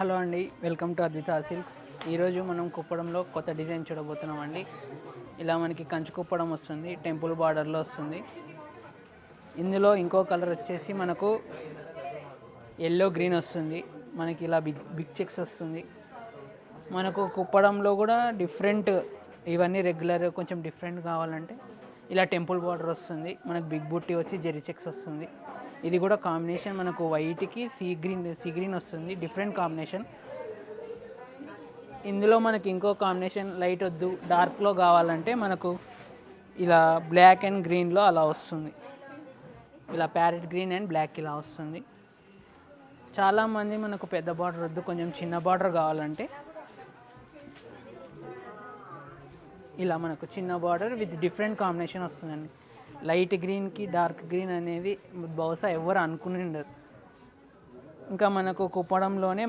Hello అండి, welcome to Advitha silks. ఈరోజు మనం కుప్పడంలో కొత్త డిజైన్ చూడబోతున్నాం అండి. ఇలా మనకి కంచు కుప్పడం వస్తుంది, టెంపుల్ బార్డర్లో వస్తుంది. ఇందులో ఇంకో కలర్ వచ్చేసి మనకు ఎల్లో గ్రీన్ వస్తుంది. మనకి ఇలా బిగ్ బిగ్ చెక్స్ వస్తుంది. మనకు కుప్పడంలో కూడా డిఫరెంట్, ఇవన్నీ రెగ్యులర్ కొంచెం డిఫరెంట్ కావాలంటే ఇలా టెంపుల్ బార్డర్ వస్తుంది. మనకు బిగ్ బుట్టి వచ్చి జెరీ చెక్స్ వస్తుంది. ఇది కూడా కాంబినేషన్ మనకు వైట్కి సీ గ్రీన్ వస్తుంది, డిఫరెంట్ కాంబినేషన్. ఇందులో మనకి ఇంకో కాంబినేషన్ లైట్ వద్దు డార్క్లో కావాలంటే మనకు ఇలా బ్లాక్ అండ్ గ్రీన్లో అలా వస్తుంది. ఇలా ప్యారెట్ గ్రీన్ అండ్ బ్లాక్ ఇలా వస్తుంది. చాలామంది మనకు పెద్ద బార్డర్ వద్దు, కొంచెం చిన్న బార్డర్ కావాలంటే ఇలా మనకు చిన్న బార్డర్ విత్ డిఫరెంట్ కాంబినేషన్ వస్తుందండి. లైట్ గ్రీన్కి డార్క్ గ్రీన్ అనేది బహుశా ఎవరు అనుకుని ఉండరు. ఇంకా మనకు కుప్పడంలోనే